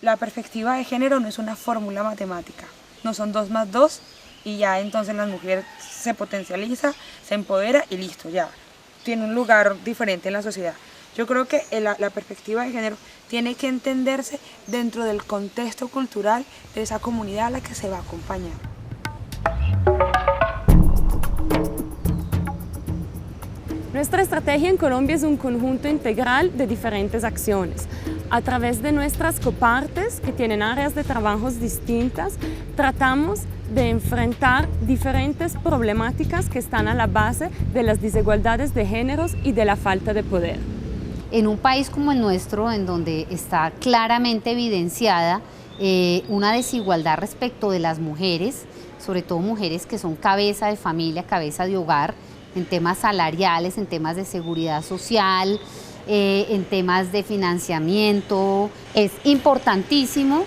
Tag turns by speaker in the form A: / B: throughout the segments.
A: la perspectiva de género no es una fórmula matemática, no son 2 más 2 y ya entonces la mujer se potencializa, se empodera y listo, ya tiene un lugar diferente en la sociedad. Yo creo que la perspectiva de género tiene que entenderse dentro del contexto cultural de esa comunidad a la que se va a acompañar.
B: Nuestra estrategia en Colombia es un conjunto integral de diferentes acciones. A través de nuestras copartes, que tienen áreas de trabajos distintas, tratamos de enfrentar diferentes problemáticas que están a la base de las desigualdades de géneros y de la falta de poder.
C: En un país como el nuestro, en donde está claramente evidenciada una desigualdad respecto de las mujeres, sobre todo mujeres que son cabeza de familia, cabeza de hogar, en temas salariales, en temas de seguridad social, en temas de financiamiento. Es importantísimo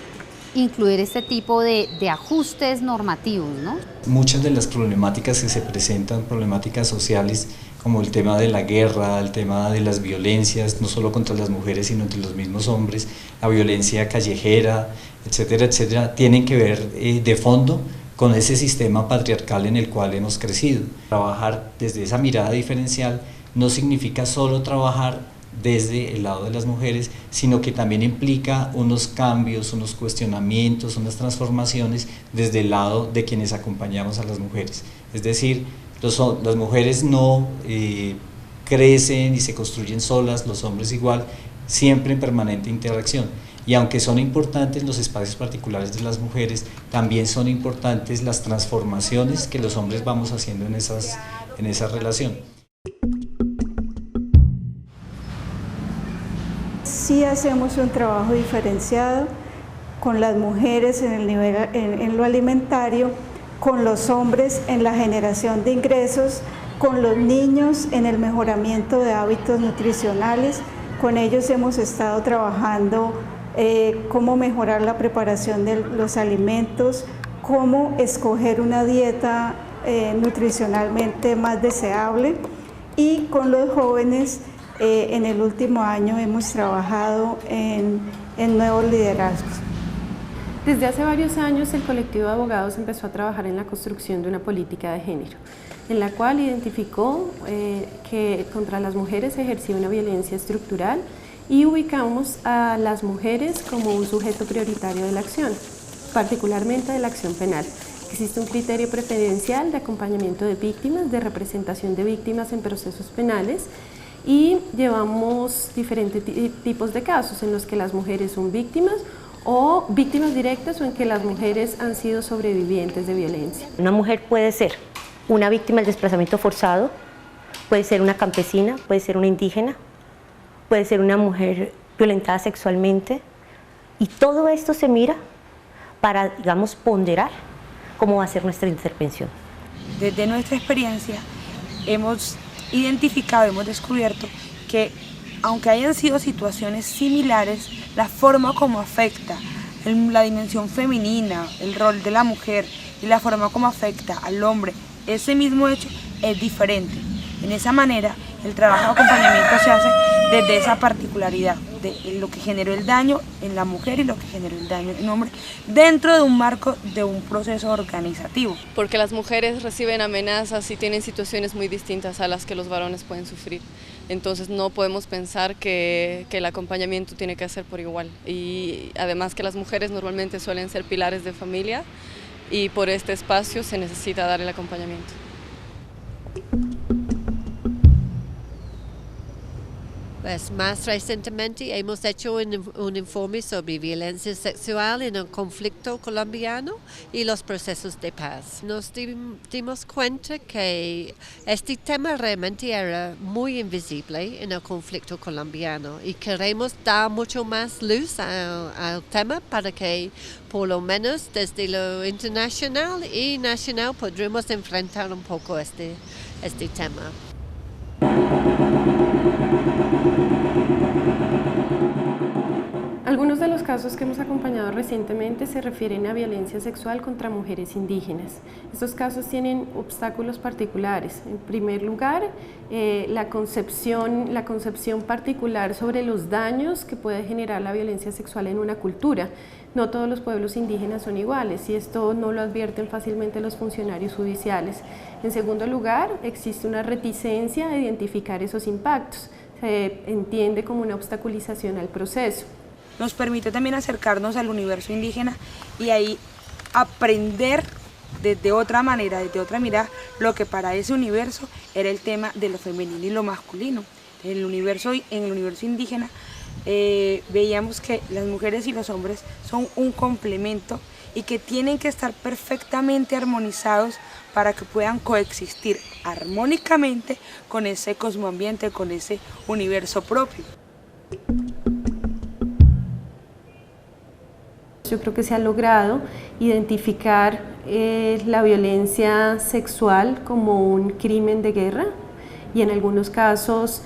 C: incluir este tipo de ajustes normativos, ¿no?
D: Muchas de las problemáticas que se presentan, problemáticas sociales, como el tema de la guerra, el tema de las violencias, no solo contra las mujeres, sino entre los mismos hombres, la violencia callejera, etcétera, etcétera, tienen que ver de fondo con ese sistema patriarcal en el cual hemos crecido. Trabajar desde esa mirada diferencial no significa solo trabajar desde el lado de las mujeres, sino que también implica unos cambios, unos cuestionamientos, unas transformaciones desde el lado de quienes acompañamos a las mujeres. Es decir, las mujeres no crecen y se construyen solas, los hombres igual, siempre en permanente interacción. Y aunque son importantes los espacios particulares de las mujeres, también son importantes las transformaciones que los hombres vamos haciendo en esa relación.
E: Sí hacemos un trabajo diferenciado con las mujeres en lo alimentario, con los hombres en la generación de ingresos, con los niños en el mejoramiento de hábitos nutricionales. Con ellos hemos estado trabajando cómo mejorar la preparación de los alimentos, cómo escoger una dieta nutricionalmente más deseable, y con los jóvenes en el último año hemos trabajado en nuevos liderazgos.
F: Desde hace varios años el colectivo de abogados empezó a trabajar en la construcción de una política de género, en la cual identificó que contra las mujeres se ejercía una violencia estructural y ubicamos a las mujeres como un sujeto prioritario de la acción, particularmente de la acción penal. Existe un criterio preferencial de acompañamiento de víctimas, de representación de víctimas en procesos penales, y llevamos diferentes tipos de casos en los que las mujeres son víctimas o víctimas directas, o en que las mujeres han sido sobrevivientes de violencia.
G: Una mujer puede ser una víctima del desplazamiento forzado, puede ser una campesina, puede ser una indígena, puede ser una mujer violentada sexualmente, y todo esto se mira para, digamos, ponderar cómo va a ser nuestra intervención.
A: Desde nuestra experiencia hemos identificado, hemos descubierto que aunque hayan sido situaciones similares, la forma como afecta la dimensión femenina, el rol de la mujer y la forma como afecta al hombre ese mismo hecho es diferente. En esa manera el trabajo de acompañamiento se hace desde esa particularidad de lo que generó el daño en la mujer y lo que generó el daño en el hombre dentro de un marco de un proceso organizativo.
H: Porque las mujeres reciben amenazas y tienen situaciones muy distintas a las que los varones pueden sufrir. Entonces no podemos pensar que el acompañamiento tiene que ser por igual. Y además que las mujeres normalmente suelen ser pilares de familia, y por este espacio se necesita dar el acompañamiento.
I: Pues más recientemente hemos hecho un informe sobre violencia sexual en el conflicto colombiano y los procesos de paz. Nos dimos cuenta que este tema realmente era muy invisible en el conflicto colombiano, y queremos dar mucho más luz al tema para que por lo menos desde lo internacional y nacional podremos enfrentar un poco este tema.
F: Algunos de los casos que hemos acompañado recientemente se refieren a violencia sexual contra mujeres indígenas. Estos casos tienen obstáculos particulares. En primer lugar, la concepción particular sobre los daños que puede generar la violencia sexual en una cultura. No todos los pueblos indígenas son iguales y esto no lo advierten fácilmente los funcionarios judiciales. En segundo lugar, existe una reticencia a identificar esos impactos. Se entiende como una obstaculización al proceso.
A: Nos permite también acercarnos al universo indígena y ahí aprender desde otra manera, desde otra mirada, lo que para ese universo era el tema de lo femenino y lo masculino. En el universo indígena veíamos que las mujeres y los hombres son un complemento y que tienen que estar perfectamente armonizados para que puedan coexistir armónicamente con ese cosmoambiente, con ese universo propio.
F: Yo creo que se ha logrado identificar la violencia sexual como un crimen de guerra y en algunos casos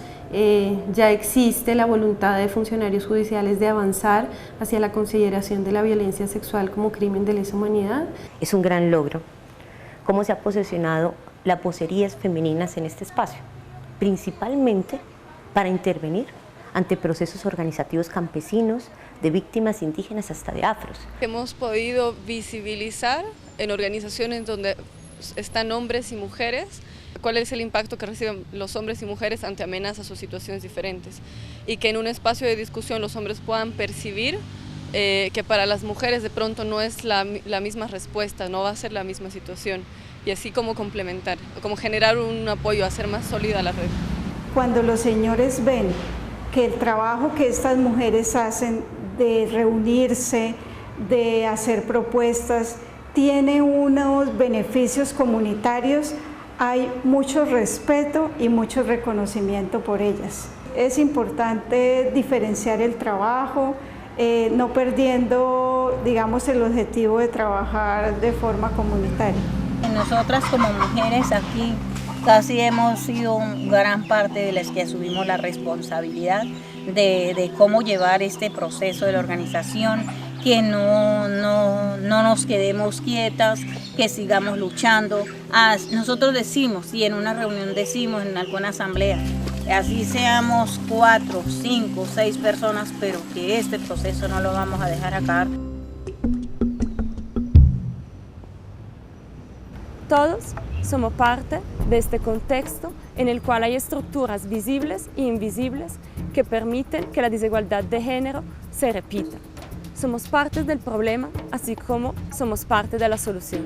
F: ya existe la voluntad de funcionarios judiciales de avanzar hacia la consideración de la violencia sexual como crimen de lesa humanidad.
G: Es un gran logro cómo se ha posicionado las vocerías femeninas en este espacio, principalmente para intervenir ante procesos organizativos campesinos, de víctimas indígenas hasta de afros.
H: Hemos podido visibilizar en organizaciones donde están hombres y mujeres cuál es el impacto que reciben los hombres y mujeres ante amenazas o situaciones diferentes y que en un espacio de discusión los hombres puedan percibir que para las mujeres de pronto no es la misma respuesta, no va a ser la misma situación y así como complementar, como generar un apoyo, hacer más sólida la red.
E: Cuando los señores ven que el trabajo que estas mujeres hacen de reunirse, de hacer propuestas, tiene unos beneficios comunitarios, hay mucho respeto y mucho reconocimiento por ellas. Es importante diferenciar el trabajo, no perdiendo, digamos, el objetivo de trabajar de forma comunitaria.
J: Nosotras como mujeres aquí casi hemos sido gran parte de las que asumimos la responsabilidad de cómo llevar este proceso de la organización, que no nos quedemos quietas, que sigamos luchando. Nosotros decimos, y en una reunión decimos, en alguna asamblea, así seamos 4, 5, 6 personas, pero que este proceso no lo vamos a dejar acabar.
B: Todos somos parte de este contexto en el cual hay estructuras visibles e invisibles que permiten que la desigualdad de género se repita. Somos parte del problema, así como somos parte de la solución.